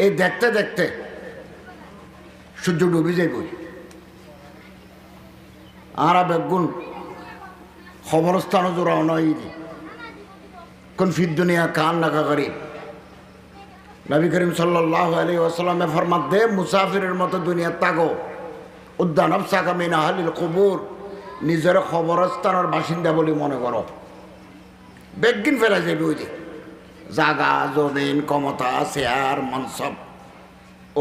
এই দেখতে দেখতে সূর্য ডুবে যাইব। আর বেগুন খবরস্থান জোড়াও নয় কোন ফির দুনিয়া কান নাকা করিব। নবী করিম সাল্লাল্লাহু আলাইহি ওয়াসাল্লামে ফরমাত দে মুসাফিরের মতো দুনিয়া তাগো উদ্যান আফসাকা মিন আহলিল কুবুর, নিজের খবরস্থানের বাসিন্দা বলে মনে করো। বেগিন ফেলা যাবে ওই যে জাগা জমিন ক্ষমতা চেয়ার মনসব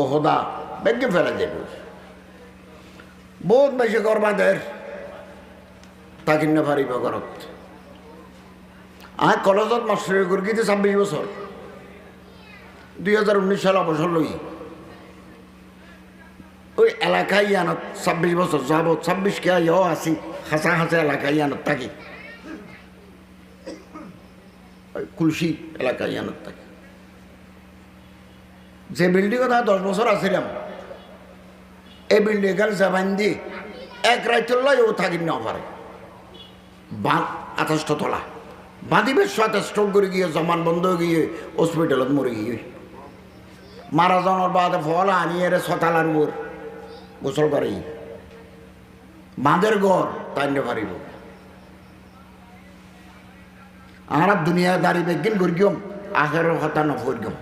ওহদা বেগিন ফেলা যাবে। বহুত বেশি করবাদের তাকে না পারিব ঘরত। আর কলেজত মাস্টারি করে গিয়ে 26 বছর 2019 সাল অবসর লই ওই এলাকায় আনত 26 বছর যাব 26 কে আছি হাসা হাসা এলাকায় আনত থাকি কুলসি এলাকায় আনত থাকি। যে বিল্ডিং 10 বছর আসছিলাম এই বিল্ডিং গাল যাবান দিয়ে এক রাইতল্লাই ও থাকি না পারে। 28 তলা বাঁধিবে সাথে স্ট্রোক করে গিয়ে জমান বন্ধ হয়ে গিয়ে হসপিটালত মরে গিয়ে মারা যাওয়ার বাদে ফল আনিয়ে ছতালার উপর গোসল করে বাঁধের ঘর তাই না পারিব। আর দুনিয়া দাঁড়ি বেগিন করিম আখের কথা নফরিম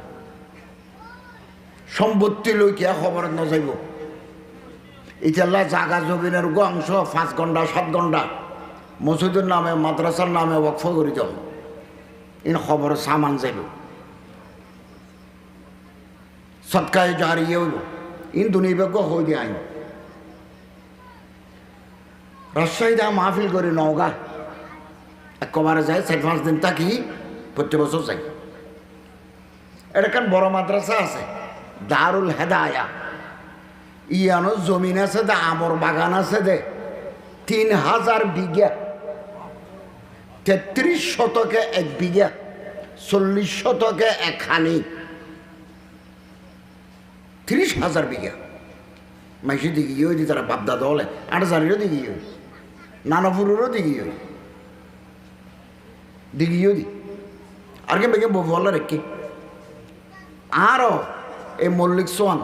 সম্পত্তি লই কিয়া খবর নযাইব। ইতাল্লা জাগা জমিনের অংশ 5 ঘন্টা 7 ঘন্টা মসজিদের নামে মাদ্রাসার নামে ওয়াকফ করে যাব ইন খবর সামান যাইব সৎকায় জারিয়ে হইব ইন দুনিবেগ হই দিয়ে আইন। রাজশাহীতে মাহফিল করে নওগাঁ একবারে যায় 4-5 দিন থাকি প্রত্যেক বছর যাই। এটা বড় মাদ্রাসা আছে দারুল হেদায়া ইয়ানো জমিন আছে দে আমর বাগান আছে দে 3000 বিঘা 33 শতকে 1 বিঘা 40 শতকে 1 খানি 30,000 বিঘা মাইসি দিকে গিয়ে দি তারা বাপদাদা হলে 8,000-এরও দিকে গিয়ে নানাপুরেরও দিকে গিয়ে দিঘিও দি আর কে বেগে বলা রেখে আরও এই মল্লিক সোয়ান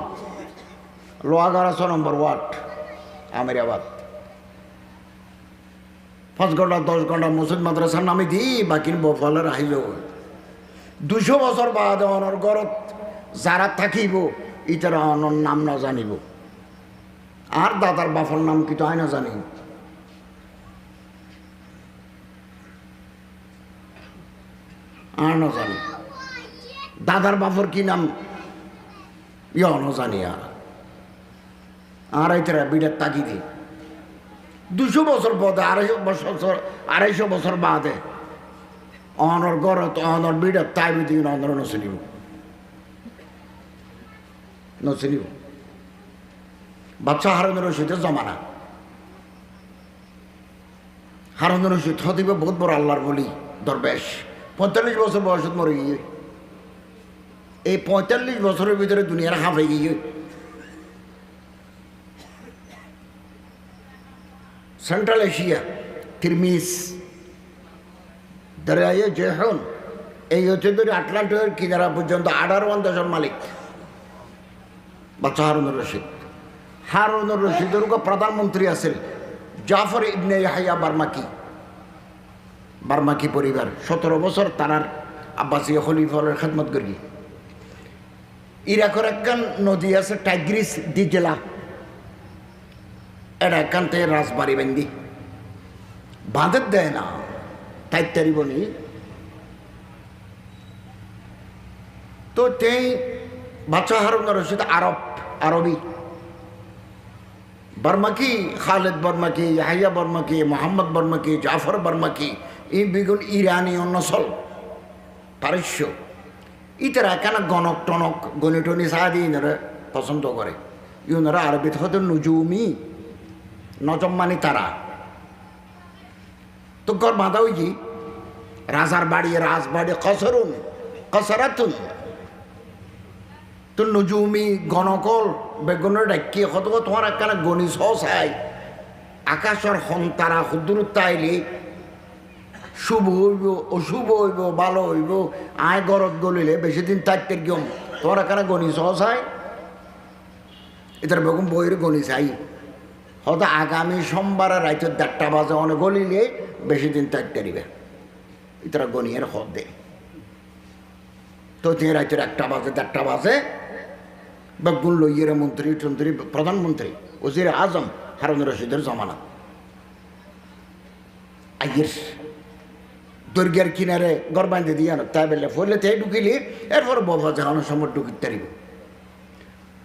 লোহাগাড়া 6 নম্বর ওয়ার্ড আমিরাবাদ 5 ঘন্টা 10 ঘন্টা মসজিদ মাদ্রাসার নামে দিই বাকি বফলের আহিল 200 বছর বাদ অনর ঘরত যারা থাকিব ইতারা অনর নাম না জানিব আর দাদার বাফর নাম কি তো আয় না জানি। আর না জানি দাদার বাফর কি নাম ইয়া না জানি। আর এইতারা বিড়ার তাকি দি 200 বছর পদে 250 বছর বাদে অনর গড়ত অনর বিড়ার তাই বিধি অনর নচিনিব বাচ্চা হারুন রশিদের জমানা। হারুন রশিদ হতিবে বহুত বড় আল্লাহর বলি দরবেশ 45 বছর বয়সত মরে গিয়ে এই 45 বছরের ভিতরে দুনিয়ার হাফে গিয়ে সেন্ট্রাল এশিয়া তিরমিস দরিয়ায় জেহন এই হচ্ছে ধরে আটলান্টিকের কিনারা পর্যন্ত 18 দেশের মালিক বাচ্চা হারুনুর রশিদ। হারুনুর রশিদের প্রধানমন্ত্রী আছেন জাফর ইবনে ইয়াহিয়া বার্মাকি পরিবার 17 বছর তারার আব্বাসীয় খলিফার খেদমত করি। ইরাকের একখান নদী আছে টাইগ্রিস ডিজেলা এটা এখান থেকে রাজবাড়ি বেন্দি বাঁধের দেয় না তাই তারিবনি তো তেই বাচ্চা হারুন রশিদ আরবি বার্মাকি খালেদ বার্মাকি ইয়াহিয়া বার্মাকি মোহাম্মদ বার্মাকি জাফর বার্মাকি এই বেগুন ইরানীয় নসল পারস্য ইতারা কেন গণক টনক গণিটনি সাহায্য ইনারা পছন্দ করে। ইউনারা আরবিত হতে নুজুমি নজম মানে তারা তো গড় বাঁধা ওই কি রাজার বাড়ি রাজবাড়ি কসরাতুন তো নুজুমি গণকল বেগুনের ডাকি কত তোমার একখানা গণি চাই আকাশের সন্তারা দূরত্ব আইলে শুভ হইব অশুভ হইব ভালো হইব আয় গরত গলিলে বেশি দিন থাকতে গিয়ে তোমার এখানে গণি সহসায় এটার বেগম বইয়ের গণি চাই হয়তো আগামী সোমবারে রাইতে 1:30 বাজে অনেক গলিলে বেশি দিন থাকতে দিবে এটারা গণিয়ের হদ দেয় তো তিনি রাইতের 1টা বাজে 1:30 বাজে বেগুন লইয়ের মন্ত্রী টন্ত্রী প্রধানমন্ত্রী ওজির আজম হারুন রশিদের জমানা আইয়ের দৈর্ঘ্যের কিনারে ঘর বাঁধে দিয়ে আনো তাই বেলে ফলে তাই ঢুকিলি এরপর বাবা জাহানোর সময় ঢুকিতে পারিব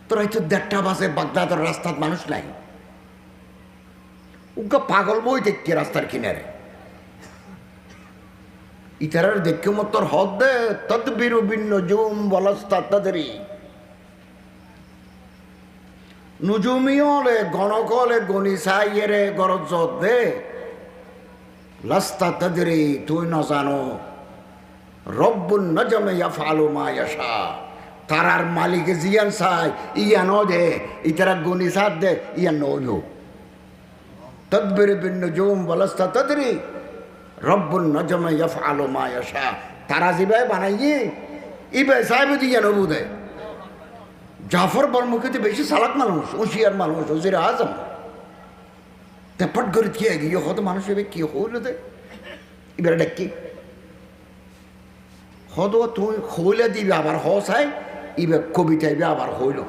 তো রাইতে 1:30 বাজে বাগদাদের রাস্তার মানুষ নাই উগা পাগল বই দেখতে রাস্তার কিনারে ইতারার দেখে মতর হদ দে তদবির ভিন্ন জুম বলস্তা তাদেরই নুজুমিয়লে গণকলে গণি সাইয়েরে গরজ দে লাস্তা তাদেরই তুই না জানো রব্বুন নজমে ইয়াফআলু মা ইয়াশা তারার মালিকে জিয়ান সাই ইয়া ন দে ইতারা গণি সাদ দে ইয়া নজো তদবির ভিন্ন জুম বলস্তা তাদেরই রব্বুল নজমে ইয়াফআলু মা ইয়াশা তারা যেভাবে বানাইয়ে ইবে সাহেব দিয়ে নবু দেয় জাফর বর্মকে বেশি চালাক মানুষ হুঁশিয়ার মানুষ ওজির আজম তেপট করে কি গিয়ে হতো মানুষ এবার কি হইল দে এবার ডাকি হতো তুমি হইলে দিবে আবার হসাই ইবে কবিতা ইবে আবার হইল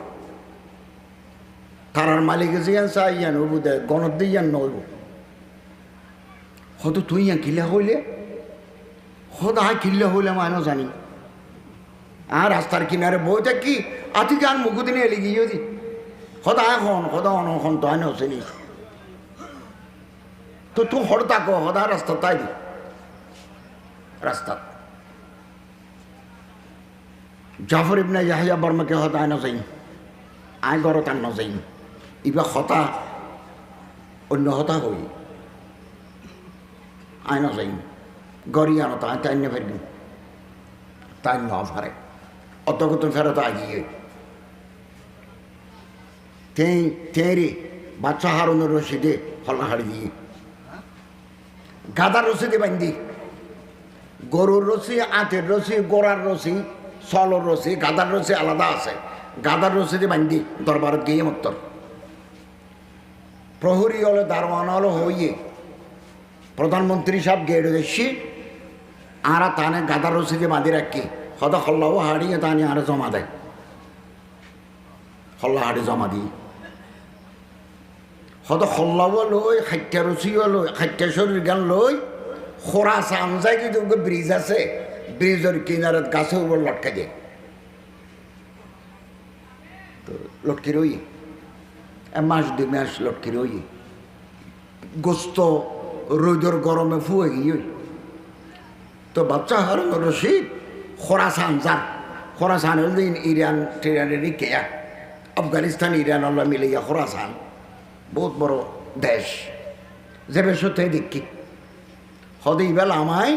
তারার মালিকে জিয়ান চাই ইয়ান নবু দেয় গণত দিয়ে ইয়ান নইব হয়তো তুই কিল্লা হইলে হদা কিল্লা হইলে মানে জানি আর রাস্তার কিনারে বই থাকি আতি গান মুকুদিনে এলি গিয়ে দি হদা এখন হদা অনখন তো আইন হসেনি তো তুই হর থাকো হদা রাস্তা তাই দি রাস্তা জাফর ইবনে ইয়াহিয়া বর্মাকে হদা আইন যাই আই গরত আন যাই ইবা হতা অন্য হতা হই আইন যাই গড়িয়ানো তাই তাই নে ফেরবি তাই ন ফারে অত কত ফেরত আগিয়ে তেরি বাচ্চা হারুনের রশিদে হল্লা হাড়ি দিয়ে গাদার রশিদে বান্ধি গরুর রশি আঁতের রশি গোড়ার রশি সলর রশি গাদার রশি আলাদা আছে গাদার রশিদে বান্ধি দরবারত গিয়ে মত্তর প্রহরী হলো দারোয়ান হলো হইয়ে প্রধানমন্ত্রী সাহেব গেড়ে দেখছি আরা তানে গাদার রশিদে বাঁধি রাখি হয়তো হল্লাও হাড়িয়ে তানি আরে জমা দেয় হল্লা হাড়ি জমা দিই হয়তো হল্লাও লই খাইটা রশিও লই খাইটা শরীর গান লই খোরা সামজাই কিন্তু ব্রিজ আছে ব্রিজের কিনারে গাছের উপর লটকা যায় তো লটকি রই মাস 2 মাস লটকি রই গোস্ত রোদর গরমে ফুয়ে গিয়ে তো বাচ্চা হারুন রশিদ খোরাসান যার খোরাসান দিন ইরান টিরানের কেয়া আফগানিস্তান ইরান আল্লাহ মিলাইয়া খোরাসান বহুত বড় দেশ যে বেশতে দেখি হদেই বেলা আমায়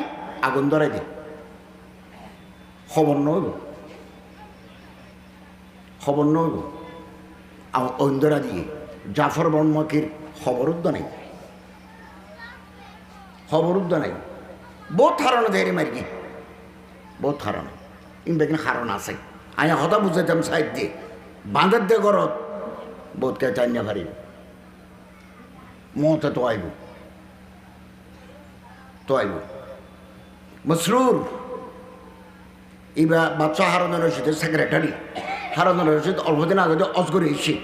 আগুন ধরাই দি খবর নইব অন্ধরা দিয়ে জাফর বর্মকের খবর নাই বহুত হারানো দেয় মারি বহুত হারানো ইনবেকিন হারণ আছে আয়া হতা বুঝাইতাম সাইড দিয়ে বাঁধের দিয়ে গরত বহুত কে চাই না পারি মতে তো আইব মসরুর এবার বাচ্চা হারুন রশিদের সেক্রেটারি হারুন রশিদ অল্পদিন আগে অজগরি এসে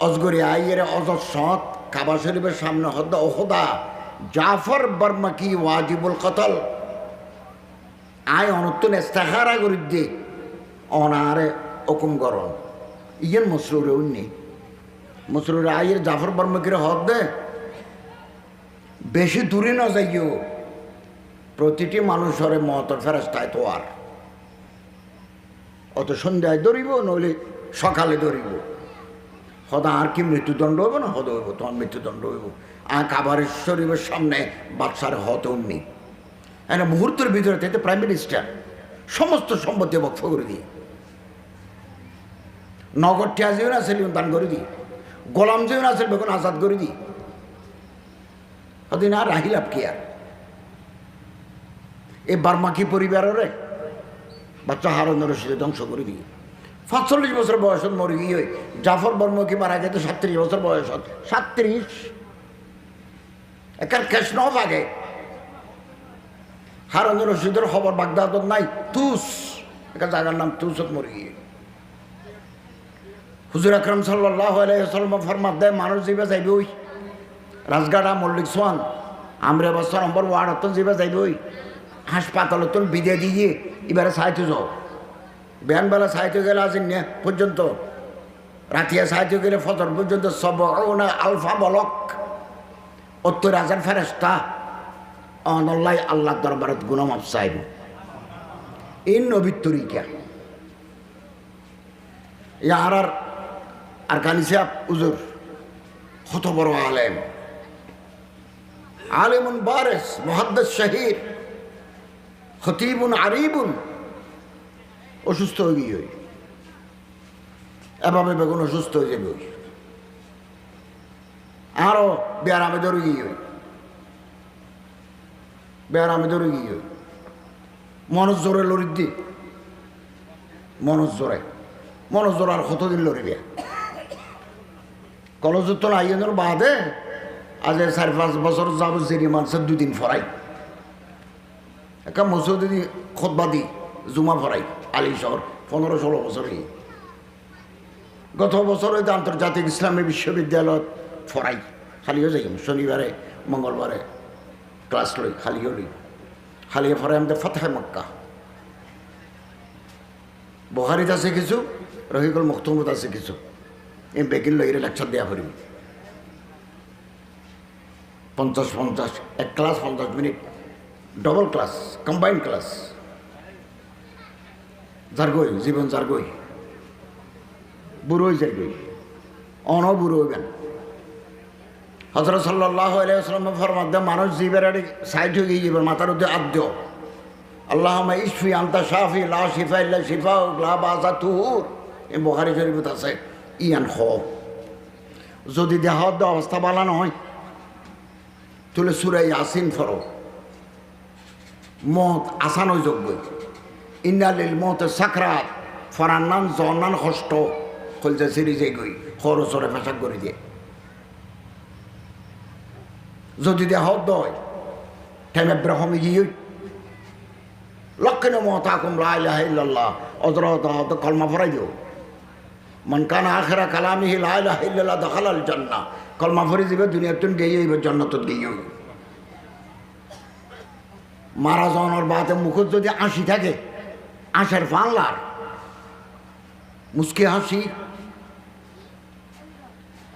অজগরি আইয়ের অজসৎ কাবা শরীফের সামনে হদ্দা ওহদা জাফর বর্মা কি ওয়াজিবুল কতল আয় অনতুন ইস্তেখারা করি দে অনারে হুকুম করন ইয়েন মসরুরে উন্নি মসরুরে আইয়ের জাফর বর্মকিরে হদ দে বেশি দূরে না যাইও প্রতিটি মানুষের মতর ফেরস্তায় তো আর অত সন্ধ্যায় ধরিব নইলে সকালে ধরিব হদা আর কি মৃত্যুদণ্ড হইব না হদ হইব তখন মৃত্যুদণ্ড হইব আর কাবারের শরীফের সামনে বাচ্চার হত নেই একটা মুহূর্তের ভিতরে থেকে প্রাইম মিনিস্টার সমস্ত সম্পত্তি বক্ষ করে দিয়ে নগর টিয়া যেও না সেলিম দান করে দিই গোলাম যেও না সেল বেগুন আজাদ করে দিই ওদিন আর রাহিলাভ কি আর এই বার্মাকি পরিবারের বাচ্চা হারুন রশিদ ধ্বংস করে দিয়ে ৪৫ বছর বয়সত মরে গিয়ে জাফর বর্মকি মারা গেছে ৩৭ বছর বয়সত ৩৭ একার কৃষ্ণ আগে হারুন রশিদের খবর বাগদাদত নাই তুস একটা জায়গার নাম তুসত মরে গিয়ে হুজুর আকরাম সাল্লাল্লাহু আলাইহি ওয়াসাল্লাম ফরমাত দেয় মানুষ যাইবা যাইবে ওই রাজগাড়া মল্লিক সোয়ান আমরা বছর নম্বর ওয়ার্ডত যাইবা যাইবে ওই হাসপাতালত বিদে দিয়ে এবারে সাইতে যাও বেলা সাইতে গেলে আজ পর্যন্ত রাতিয়া সাইতে গেলে ফজর পর্যন্ত সব আলফা বলক ৭০,০০০ ফেরেশতা অনল্লাই আল্লাহ দরবারত গুনামাফ চাইব এই নবীর তরিকা ইয়ার আর কানিসা উজুর কত বড় আলেম আলেমুন বারিস মুহাদ্দিস শহীদ খতিবুন আরিবুন অসুস্থ হয়ে গিয়ে এভাবে বেগুন অসুস্থ হয়ে যাবে আরো বেয়ারামে ধরে গিয়ে বেয়ারামে ধরে গিয়ে মনোজ জোরে লড়ি দি মনোজ জোর আর কতদিন লড়িবে কলেজত তো আইনের বাদে আজ ৪-৫ বছর যাব জেরি মানুষের ২ দিন ফরাই একটা মসজিদি খুতবা দি জুমা ফরাই আলী শহর ১৫-১৬ বছর গত বছর হয়তো আন্তর্জাতিক ইসলামী বিশ্ববিদ্যালয়ত ফরাই খালিও যাই শনিবারে মঙ্গলবারে ক্লাস লই খালিও লই খালিয়ে ফরাই আমাদের ফতহে মক্কা বুখারীত আছে কিছু রহিকুল মখতুমত আছে কিছু এই বেকিল লইরে লেকচার দেওয়া করি ৫০ এক class ৫০ minute double class combined class জারগই জীবন জারগই বুড়োই জারগই বুড়ো হইবেন হযরত সাল্লাল্লাহু আলাইহি ওয়াসাল্লাম ফরমাত দেন মানুষ জীবের সাইড হয়ে গিয়ে মাথার মধ্যে আদ্য আল্লাহুম্মা ইশফি আনতা শাফি লা শিফা ইল্লা শিফা লা বাসা তুহুর এই বুখারী শরীফত আছে ইয়ান খ যদি দেহত অবস্থা ভালো নয় তাহলে সূরা ইয়াসিন পড়ো মত আসান হয়ে যোগ্য ইন্নালিল মতে সাকরাত ফরান্নান জনান কষ্ট কলজা সিরি যাই গই খরচরে পেশাব করে দিয়ে যদি দেহত দয় ঠেমে ব্রহমে গিয়ে লক্ষণে মত আকুম লা ইলাহা ইল্লাল্লাহ অজরত কলমা ফরাই দিও মান কানা আখিরা কালামিহি লা ইলাহা ইল্লাল্লাহ দাখালাল জান্নাহ কলমা ফরি দিবে দুনিয়াতুন গিয়ে হইবে জান্নাতত গিয়ে হইবে মারা যাওয়ার বাদে মুখত যদি হাসি থাকে আশার ফানলার মুস্কি হাসি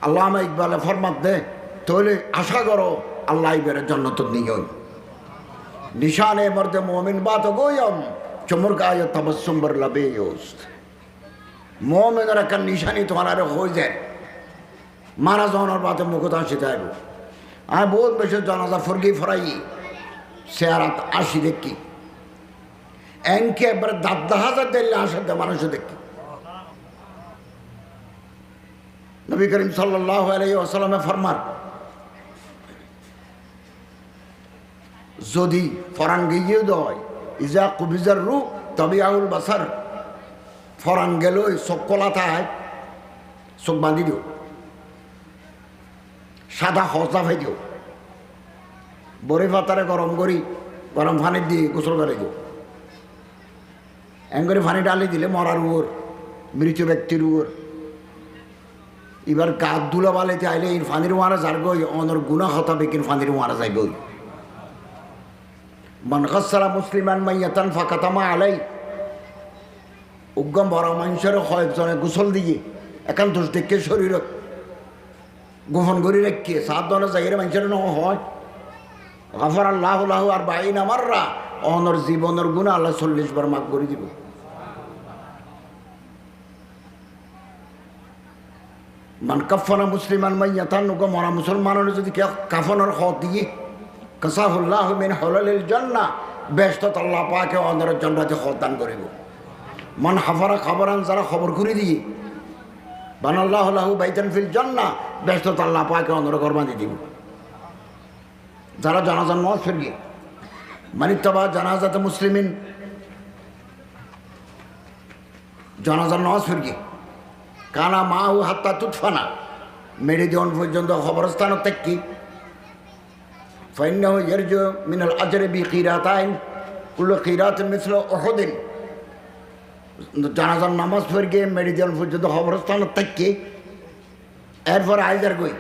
আল্লামা ইকবালে ফরমাত দে তাহলে আশা করো আল্লাহ বেড়ে জান্নাতত নিয়ে নিশানে মর্দে মোমিন বাত গোয়ম চমর গায়ে তাবাসসুম বার লবে ইউস্ত মোমেনের একটা নিশানি তোমার আরে হয়ে যায় মারা যাওয়ার বাদে মুখত হাসি থাকব আমি বহুত বেশি জানাজা ফরগি ফরাই সে আর আসি দেখি এনকে একবার দাদ্দা হাজার দিল্লি আসার মানুষ দেখি নবী করিম সাল্লাল্লাহু আলাইহি ওয়াসাল্লামে ফরমান যদি ফরান গিয়ে দেয় ইজা কুবিজার রূপ তবে আউল বাসার ফরান গেল চোখ কলাথায় চোখ বাঁধি দিও সাদা হজা ভাই দিও বড়ি পাতারে গরম করি গরম পানি দিয়ে গোসল করে দিও এঙ্গরে পানি ডালি দিলে মরার উপর মৃত ব্যক্তির উপর এবার গাত দুলা বালাইতে আইলে এই ফানির মারা যার গই অনর গুণা হতা বেকির ফানির মারা যাই গই মান গাসসালা মুসলিমান মাইয়াতান ফাকাতামা আলাই উগ্গম বড় মানুষের কয়েকজনে গোসল দিয়ে একান্ত দেখে শরীর গোপন করে রেখে সাত দনে জায়গায় মানুষের ন হয় গাফার আল্লাহু লাহু আর বাইনা মাররা অনর জীবনের গুণা আল্লাহ 40 বার মাফ করে দিব মান কাফানা মুসলিমান মাইয়াতান নুক মরা মুসলমানের যদি কাফনের খ দিয়ে কাসাহুল্লাহু মিন হুলালিল জান্নাহ বেহেশত আল্লাহ পাকে অনর জান্নাতে খ দান করিব মান হাফারা খবরান যারা খবর করে দিয়ে বানাল্লাহু লাহু বাইতান ফিল জান্নাহ বেহেশত আল্লাহ পাকে অনর ঘর বাঁধি দিব যারা জানাজার নামাজ পড়িয়ে মানিত্তাবা জানাজাতে মুসলিমিন জানাজার নামাজ পড়ি কানা মা ও হাত্তা তুৎফানা মেরে দেওয়ান পর্যন্ত খবরস্থান কি ফাইন্নাহু ইয়ারজু মিনাল আজরি বি কিরাতাইন কুল্লু কিরাতিন মিসলু উহুদিন। জানাজার নামাজ পড়ে গিয়ে মেরে দেওয়ান পর্যন্ত খবরস্থান কি এরপর আইজার গই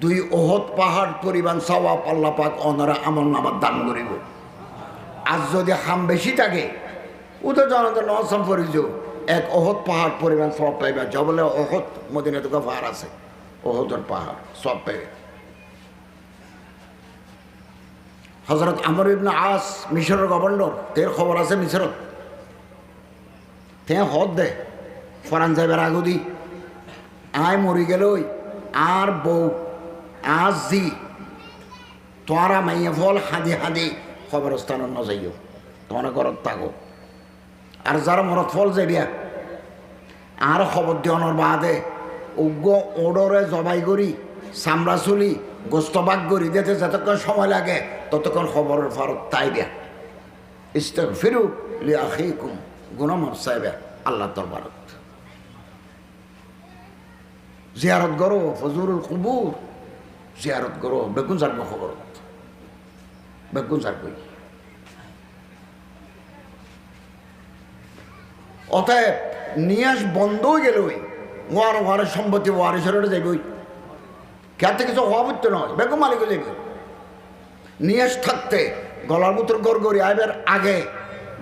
2 ওহদ পাহাড় পরিমাণ সওয়াব আল্লাহ পাক ওনারা আমল নামার দান করিব। আজ যদি হাম বেশি থাকে ও তো জানাজার নামাজ পড়িজ 1 ওহদ পাহাড় পরিমাণ সওয়াব পাইবা। জবলে ওহদ মদিনা তো পাহাড় আছে, ওহদের পাহাড় সব পাইবে। হযরত আমর ইবনে আস মিশরের গভর্নর, তের খবর আছে মিশরত, তে হদ দে ফরান যাইবার আগুদি আয় মরি গেল আর বউ আজ জি তোরা মাইয়া ফল হাদি হাদি খবরস্থান ন যাইও, তোমার ঘরত থাকো। আর যারা মরত ফল যাইবিয়া আর খবর দিওয়ানোর বাদে উগ্র ওডরে জবাই করি চামড়া চুলি গোস্তবাগ করি দিতে যতক্ষণ সময় লাগে ততক্ষণ খবরের ফারত তাইবিয়া ইস্তাগফিরু লিআখিকুম, গুনাহ মাফ চাইবা আল্লাহ দরবারত। জিয়ারত করো ফজুরুল কুবুর, জিয়ারত করো বেগুন যার খবরত বেগুন যার কই। অতএব নিয়াস বন্ধ হয়ে গেল ওয়ারের সম্পত্তি ওয়ারিসরে যাইবই, খেতে কিছু হওয়া নয়, বেগম মালিক যাইব। নিয়াস থাকতে গলার মতন গড়গড়ি আইবার আগে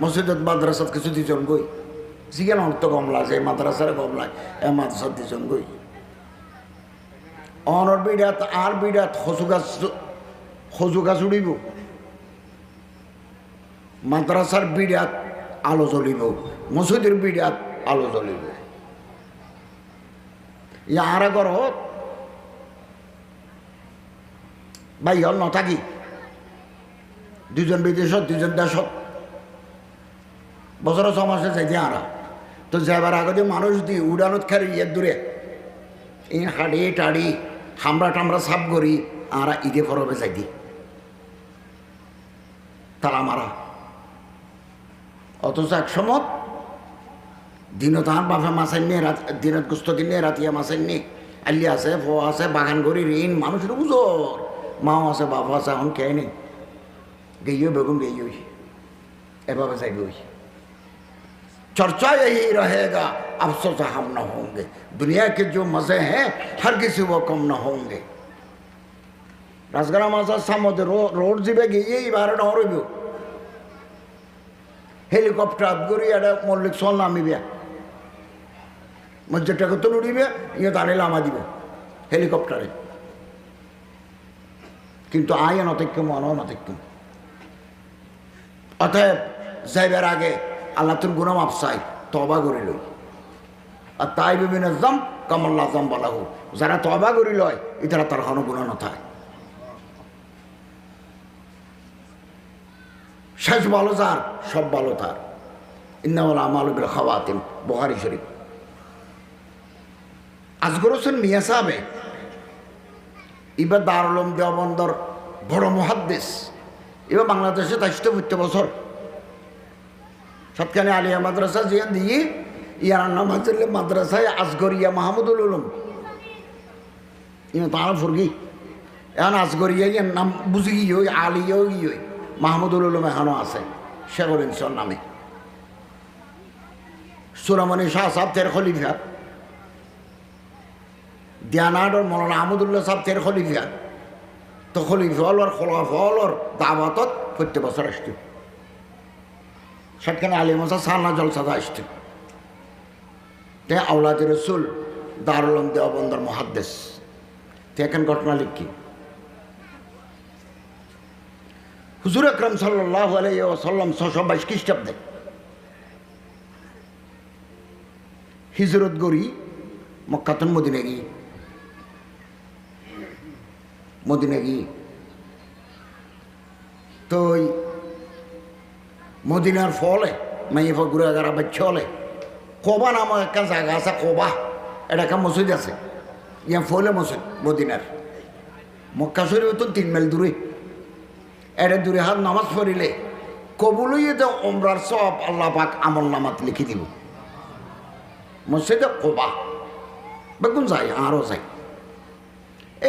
মসজিদত মাদ্রাসাত কিছু দিজন গই, জিজ্ঞান অর্থ কমলা যে মাদ্রাসারে কমলায় এ মাদ্রাসাত দিজন গই। অনর বিড়াত আর বিড়াত খজু গাছ উড়িব, মাদ্রাসার বিড়াত আলো জ্বলিব, মসজিদের বিড়াত আলো জ্বলিব। ইয়ার ঘরত বাইর নথাকি, 2জন বিদেশত 2জন দেশত বছর 6 মাসে যাইতে আরা তো যাবার আগে মানুষ দি উড়ানত খেয়ে ইয়ের দূরে এই হাড়ি টাড়ি হামরা টামরা সাপ করি আরা ঈদে ফরবে যাইতি তারা মারা। অথচ এক সময় দিনত তাহার বাপে মাছের নিয়ে দিনত গুস্ত কিনে রাতিয়া মাছের নিয়ে আল্লি আছে ফো আছে বাগান করি ঋণ মানুষের উজোর মাও আছে বাবা আছে এখন খেয়ে নেই গেইও বেগুন গেইও এভাবে যাইবই। चर्चा यही रहेगा, अफसोस हम न होंगे, दुनिया के जो मज़े हैं हर किसी वो कम न होंगे। রাজগাড়া মাজার সামনে রোড যাবে গিয়ে এবার নরব হেলিকপ্টার গড়ি এটা মল্লিক চল নামিবে মসজিদটাকে তো উড়িবে ইয়ে দাঁড়িয়ে নামা দিবে হেলিকপ্টারে, কিন্তু আয় নতেক্যম অনতেক্যম। অতএব যাইবার আগে আল্লাহ তোর গুনাহ মাফ চাই, তওবা করি লই। আর তাই বিভিন্ন জম কামাল্লা জম বালাহু, যারা তওবা করি লয় এটারা তার কোনো গুনাহ নথায়। শেষ ভালো যার সব ভালো তার। ইন্নামাল আমালু বিল খাওয়াতিম, বুখারী শরীফ। আজগর হোসেন মিয়া সাহেবে এবার দারুল উলুম দেওবন্দর বড় মুহাদ্দিস, এবার বাংলাদেশে 23 বছর সবখানে আলিয়া মাদ্রাসা জিয়া দিয়ে ইয়ার নাম হচ্ছে মাদ্রাসায় আসগরিয়া মাহমুদুল উলুম, তারা ফুরগি এখন আসগরিয়া ইয়ার নাম বুঝি গিয়ে ওই আলিয়াও গিয়ে মাহমুদুল উলুম এখনও আছে শেখুল ইনসান নামে। সুরামণি শাহ সাহেব তের খলিফা, দিয়ানাডর মৌলানা আহমদুল্লাহ সাহেব তের খলিফা, তো খলিফাওয়ালার খোলাফাওয়ালার দাওয়াতত প্রত্যেক বছর আসছে। সেখানে আলিমসা সালনা জলসাদা আসছে। তে আওলাদ রসুল দারুল উলুম দেওবন্দর মুহাদ্দিস। তে এখন ঘটনা লিখি হুজুর আকরাম সাল্লাল্লাহু আলাইহি ওয়াসাল্লাম 622 খ্রিস্টাব্দে হিজরত করি মক্কাতুল মদিনা গিয়ে তো মদিনার ফলে মাইয়ে ঘুরে গারা বাচ্চা হলে কোবা নামক একটা জায়গা আছে, কোবা এটা একটা মসজিদ আছে, ইয়া ফলে মসজিদ মদিনার মক্কা শরীফ তো 3 মাইল দূরে। এটা দূরে হাত নামাজ পড়িলে কবুলই তো ওমরার সব আল্লাহ পাক আমল নামাত লিখে দিব। মসজিদে কোবা বেগুন যাই আরও যাই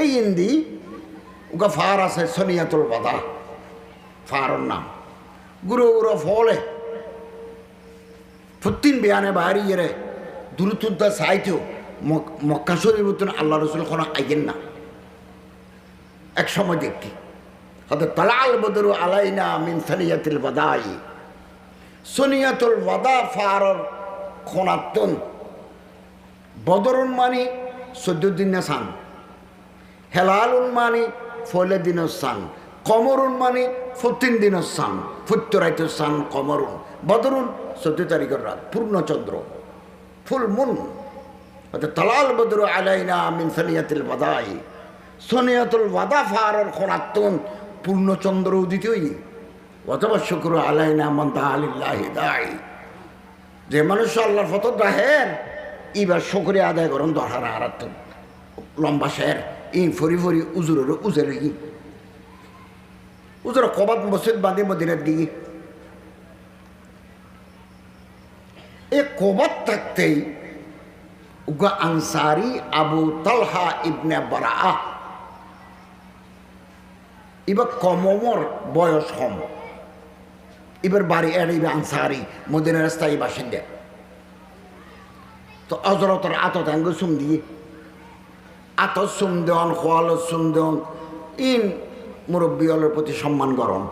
এই ইন্দি ওগা ফার আছে সনিয়াতুল বাদা ফারর নাম গুরু গুরু ফলে ফুত্তিন বিয়ানে বাড়ি রে দূরতুদ্দা সাইতেও মক্কা শরীফ আল্লাহ রসুল কোনো আইগেন না এক সময় দেখি হয়তো তালাল বদরু আলাইনা মিন সনিয়াতুল বাদাই সনিয়াতুল বাদা ফারর খোনাত্তন বদরুন মানি 14 দিন না সান হেলালুন মানি 14 দিন সান কমরুন মানি 14 দিন সান ফুত্তরাইত সান কমরুন বদরুন 14 তারিখের রাত পূর্ণচন্দ্র ফুল মুন হয়তো তালাল বদরু আলাইনা মিন সনিয়াতুল বাদাই সনিয়াতুল বাদা ফারর খোনাত্তন পূর্ণচন্দ্র উদিতই অথবা শুক্র আলাইনা মন্তা আলিল্লাহি দাই যে মানুষ আল্লাহর ফতর রাহের এবার শুকরিয়া আদায় করুন দরহার আরাত লম্বা শের ই ফরি ফরি উজুরের উজের ই উজুর কবাত মসজিদ বাঁধি মদিনার দিকে এ কবাত থাকতেই উগা আনসারি আবু তালহা ইবনে বারাআহ এবার কমর বয়স কম এবার বাড়ি এড়িবে আনসারি মদিনার স্থায়ী বাসিন্দা তো অজরতর আতত আঙ্গ সুম দিয়ে আতত সুম দেওয়ান খোয়াল সুম দেওয়ান ইন মুরব্বী হলের প্রতি সম্মান গরম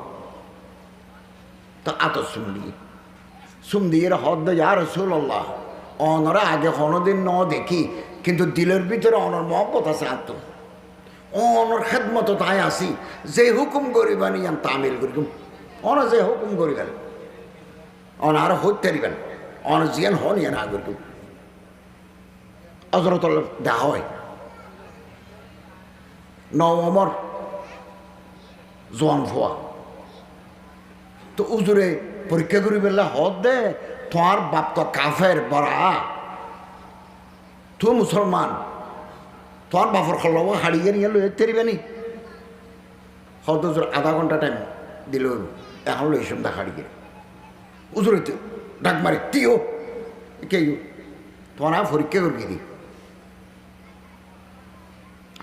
তো আতত সুম দিয়ে হদ ইয়া রাসূলুল্লাহ অনরা আগে কোনোদিন ন দেখি কিন্তু দিলের ভিতরে অনর মহব্বত আছে আত্ম অনর খেদমত তাই আসি যে হুকুম করিবানি আমি তামিল করিম অন যে হুকুম করিবেন অন আর হইতে দিবেন অন জিয়ান হন ইয়া না করিম হযরত দেখা হয় নওমর জোয়ান ফোয়া তো উজুরে পরীক্ষা করি বেলা হদ দে তোমার বাপ তো কাফের বড়া তুই মুসলমান তোমার বাপর খল্লব হারিয়ে নিয়ে লই তেরিবেনি হদ উজুর আধা ঘন্টা টাইম দিল এখন লই সন্ধ্যা হারিয়ে উজুরে ডাক মারি তিও কে তোমার পরীক্ষা করি দি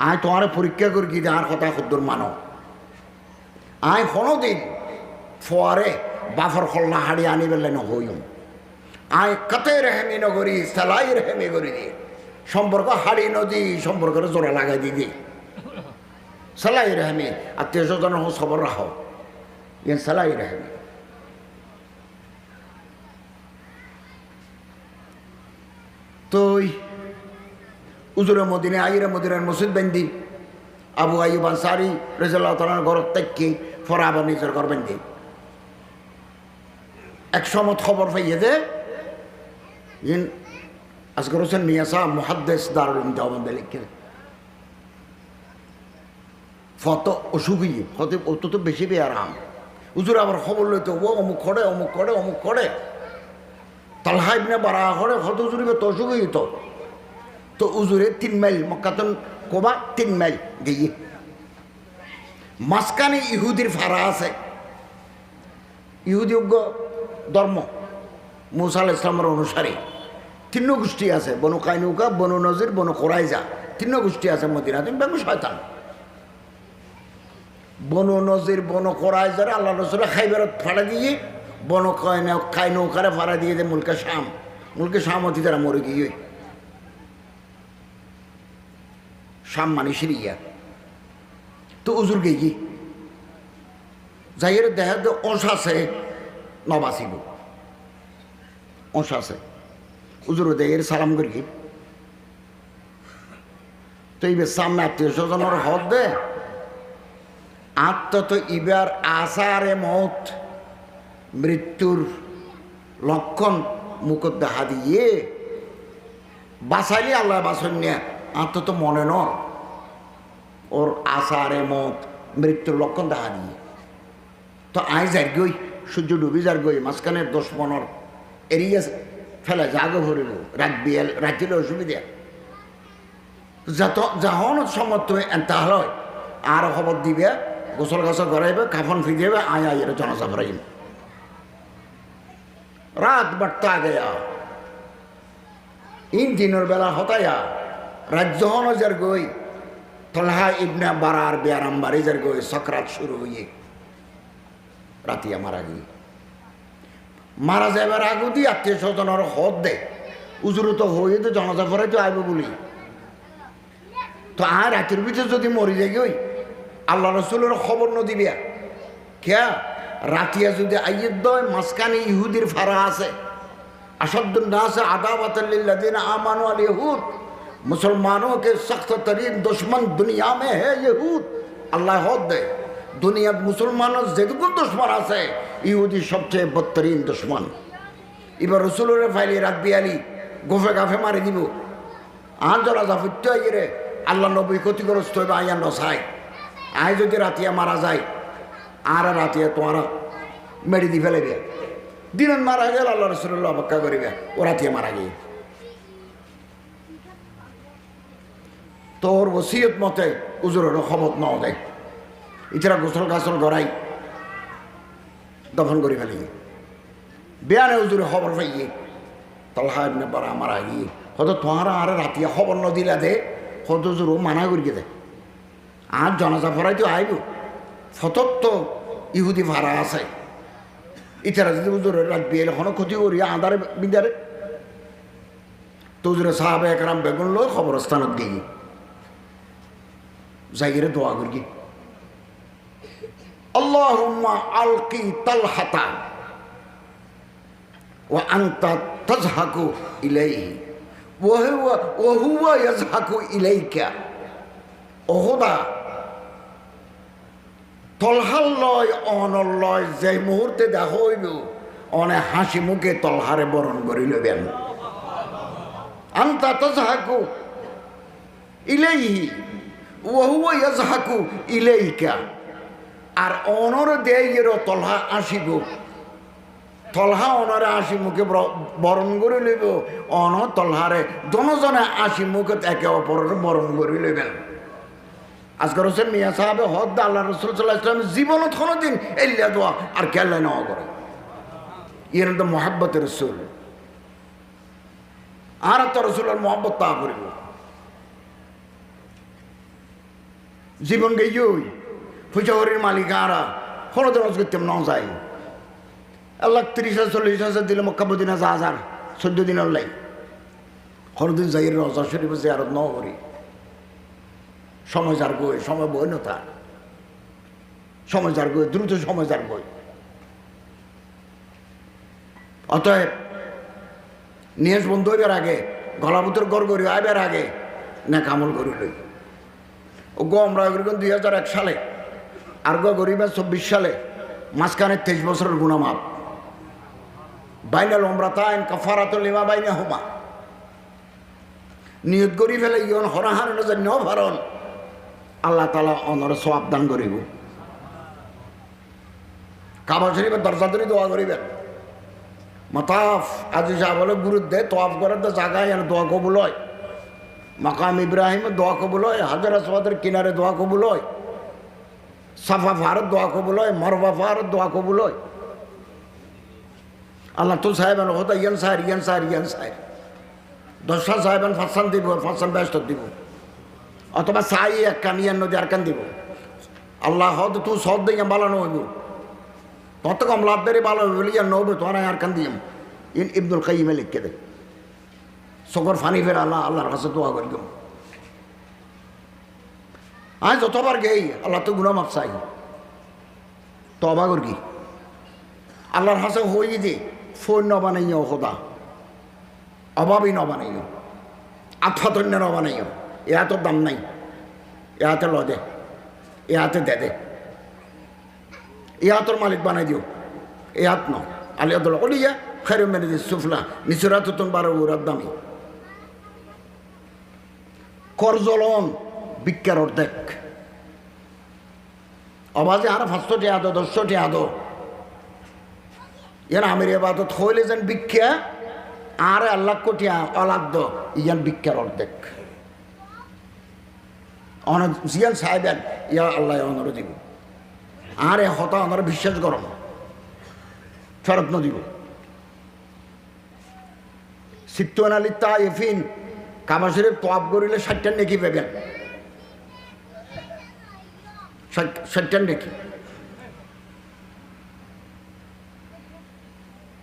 আয় তোমার পরীক্ষা করি কি আর কথা খুদ্দুর মানো আয় কোনোদিন ফোয়ারে বাফর খল্লা হাড়ি আনি বেলে নহইম আয় কাতে রেহেমি নগরী সেলাই রেহেমি করি দি সম্পর্ক হাড়ি নদী সম্পর্কের জোড়া লাগাই দিদি সেলাই রেহেমি আত্মীয় স্বজন খবর রাখো ইয়ে সেলাই রেহেমি তো উজুরে মদিনে আইরে মদিনার মসজিদ বেন্দি আবু আইয়ুব আনসারী রাদিয়াল্লাহু তাআলার ঘর থেকে ফরা আবার নিজের ঘর বেন্দি এক সময় খবর পাইয়ে যে আসগর হোসেন মিয়া সাহেব মুহাদ্দিস দারুল দেওবন্দে লিখে ফটো অসুখী হতে অত তো বেশি বেয়ারাম উজুর আবার খবর লইতো ও অমুক করে অমুক করে অমুক করে তালহা ইবনে বারাআহ করে হত উজুরিবে তো অসুখী তো উজুরে 3 মাইল মক্কাতন কোবা 3 মাইল গিয়ে মাঝখানে ইহুদির ফাড়া আছে ইহুদি ধর্ম মুসা আলাইহিস সালামের অনুসারী 3 গোষ্ঠী আছে বনু কাইনুকা বনু নজির বনু কোরাইজা 3 গোষ্ঠী আছে মদিনাতে বেঙ্গু শয়তান বনু নজির বনু কোরাইজারে আল্লাহ রাসূল খাইবারত ফাড়া দিয়ে বনু কাইনুকারে ফাড়া দিয়ে মুলকে শাম অতি তারা মরে গিয়ে শাম মানে সিরিয়া তো উজুর গেই যাইয়ের দেখা তো ওষ আছে নবাসিব ওষ আছে উজুর দেয়ের সালাম করি তো এইবার সামনে আত্মীয় স্বজনের হদ দে আত্ম তো ইবার আসারে মত মৃত্যুর লক্ষণ মুখত দেখা দিয়ে বাঁচাইলে আল্লাহ বাঁচন নিয়ে আত্ম তো মনে ন ওর আসারে মত মৃত্যুর লক্ষণ দেখা দিয়ে তো আয় যার গই সূর্য ডুবি যার গই মাঝখানে 10-15 এরিয়া ফেলে জাগো ভরিব রাত্রিলে অসুবিধা যত যখন সময় তুমি এনতা হয় আর খবর দিবে গোসল গাছল করাইবে কাফন ফিরিয়ে আয় আয়ের জনসা ফরাইম রাত বাড়তা গেয়া ইন দিনের বেলা হতায়া রাজ্য হনজার গই তলহা ইবনে বারার বেয়ারাম বাড়িজার গই সকরাত শুরু হইয়ে রাতিয়া মারা গিয়ে মারা যাবার আগু দিয়ে আত্মীয় স্বজনের হদ দেয় উজুর তো হয়ে তো জনতা ফরাই তো আইব বলি তো আর রাতের ভিতরে যদি মরি যাই ওই আল্লাহ রসুলের খবর ন দিবে কে রাতিয়া যদি আইয়ের দয় মাঝখানে ইহুদির ফারা আছে আসাদুন নাস আদাওয়াতাল্লিল্লাযিনা আমানু আল ইহুদ মুসলমাनों के सख्त तरीन दुश्मन दुनिया में है यहूद আল্লাহ হদ দেয় দুনিয়াত মুসলমানের যেটুকু দুশ্মন আছে ইহুদি সবচেয়ে বদতরিন দুশ্মন এবার রসুলের ফাইলে রাত বিয়ালি গোফে গাফে মারি দিব আর জরা জাফিত্য আইরে আল্লাহ নবী ক্ষতিগ্রস্ত হইবে আইয়া নসাই আয় যদি রাতিয়া মারা যায় আর রাতিয়া তোমার মেরে দি ফেলেবে দিনের মারা গেল আল্লাহ রসুল্লাহ অপেক্ষা করিবে ও রাতিয়া মারা গিয়ে তোর ওসিয়ত মতে উজুরের খবর নাও দেয় ইতারা গোসল গাছল গড়াই দফন করে ফেলি বেয়ানে উজুরে খবর পাইয়ে তলহা ইবনে বারা মারা গিয়ে হয়তো তোমারা আর রাতিয়া খবর ন দিলা দে হয়তো উজুর মানা করিয়ে দে আর জনাজা ফরাই তো আইব ফতত তো ইহুদি ভাড়া আছে ইতারা যদি উজুরের রাত বিয়ে এখনো ক্ষতি করি আদারে বিদারে তো উজুরে সাহাবে একরাম বেগুন লই খবরস্থানত গিয়ে যাইরে দোয়া করি আল্লাহুম্মা আলকি তালহাতা ওয়া আনতা তাজহাকু ইলাইহি ওয়া হুয়া ইয়াজহাকু ইলাইকা ওহদা তলহার লয় অনর লয় যে মুহূর্তে দেখা হইব অনে হাসি মুখে তলহারে বরণ করি লবেন আনতা তাজহাকু ইলাইহি ওয়া হুয়া ইয়াজহাকু ইলাইকা আর অনর দেয়ের তলহা আসিব তলহা অনরে আসি মুখে বরণ করে লইব অন তলহারে জনজনে আসি মুখে একে অপরের বরণ করে লইবেন আজকাল হোসেন মিয়া সাহাবে হদ আল্লাহ রসুল সাল্লাহ ইসলামের জীবনত কোনো দিন এলিয়া দোয়া আর কেল্লা নেওয়া করে ইয়ের তো মোহাব্বতের রসুল আর তো রসুলের মোহাব্বত তা করিব জীবন গেই ফুচাহরির মালিক আরা হলদের রস করতে ন যায় আল্লাহ 30,000-40,000 দিলে মক্কা মদিনা 1000 14 দিনের লাই হরদিন যাই রজা শরীফ জিয়ারত ন করি সময় যার গই সময় বই না তার সময় যার গই দ্রুত সময় যার গই অতএব নিয়েস বন্ধ হইবার আগে গলাপুতর গড় করি আইবার আগে না কামল করি লই ও গো আমরা 2001 সালে আর গো গরিবের 24 সালে মাঝখানে 23 বছরের গুণামাপ বাইনাল ওমরাতাইন কাফারাতুল লিমা বাইনাহুমা নিয়ত করি ফেলে ইয়ন হরাহার জন্য ভারণ আল্লাহ তাআলা অনর সওয়াব দান করিব কাবা শরীফের দরজা ধরে দোয়া করিবেন মাতাফ আজি যা বলে গুরুত্বে তোয়াফ করার তো জায়গায় আর দোয়া কবুল হয় মাকাম ইব্রাহিমের দোয়া কবুল হয় হাজার আসওয়াদের কিনারে দোয়া কবুল হয় সাফা ফারত দোয়া কবুল হয় মারওয়া ফারত দোয়া কবুল হয় আল্লাহ তো সাহেবান হতো ইয়ান সাহের 10 সাহেবান ফাঁসান দিব ফাঁসান ব্যস্ত দিব অথবা সাই এক কানিয়ান নদী আর কান দিব আল্লাহ হদ তুই সদ দিয়ে ভালো নইব তত কম লাভ বেড়ে ভালো বলি আর নবে তোমার আর কান দিম ইবনুল কাইয়িমে লিখকে দে সকর ফানি ফের আল্লাহর কাছে দোয়া করি গো আজ যতবার গেই আল্লাহ তো গুনাহ মাফ চাই তওবা করি আল্লাহর কাছে হই যে ফোন ন বানাইও খোদা অভাবই ন বানাইও আত্মাতন্য ন বানাইও এ তোর দাম নাই এ হাতে ল দে এ হাতে দে এ হাতর মালিক বানাই দিও এ হাত ন আলিয়া দল অলিয়া খেরে মেরে দিয়ে সুফলা নিচুরা তুতন বারো উড়ার দামি করজলন বিজ্ঞার অর্ধেক অবাজে আর 500টি আদো 10টি আদো ইয়ান আমির এবাদত হইলে যেন ভিক্ষা আর আল্লাহ কোটি অলাদ্য ইয়ান ভিক্ষার অর্ধেক অনেক জিয়ান সাহেবেন ইয়া আল্লাহ অনর দিব আর এ হতা অনর বিশ্বাস গরম ফেরত ন দিব সিত্তুন আলী তাইফিন কাবা শরীফ তওয়াফ করিলে 60টা নেকি পাবেন, 60টা নেকি।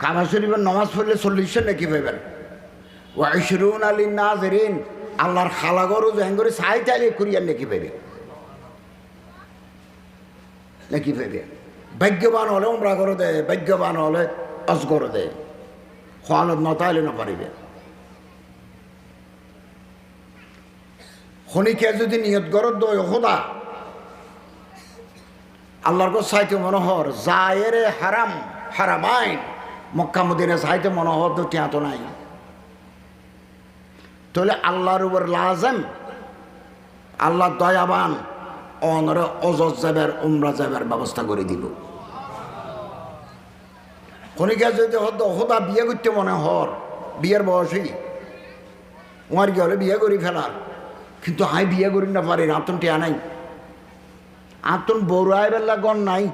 কাবা শরীফের নামাজ পড়লে 40টা নেকি পাবেন। ওয়া 20 আলী নাজরিন আল্লাহর খালাগরও জেন করে সাইতালে কুরিয়ান নেকি পাবে, নেকি পাবে। ভাগ্যবান হলে উমরা করে দেয়, ভাগ্যবান হলে হজ করে দেয়, খোয়ালত নতাইলে না পারিবে। খনিকে যদি নিয়ত গরত দয় খোদা আল্লাহর কাছে চাইতে মনোহর জায়েরে হারাম হারামাইন মক্কা মদিনা চাইতে মনোহর তো টিয়া তো নাই, তাহলে আল্লাহর উপর লাজম আল্লাহ দয়াবান অনরে অজজ যাবের উমরা যাবের ব্যবস্থা করে দিব। খনিকে যদি খোদা বিয়ে করতে মনে হর বিয়ের বয়সই ওর কি হলে বিয়ে করি ফেলার, কিন্তু হাই বিয়ে করি না পারি আতন টিয়া নাই, আতন বৌরাই বেলা গণ নাই,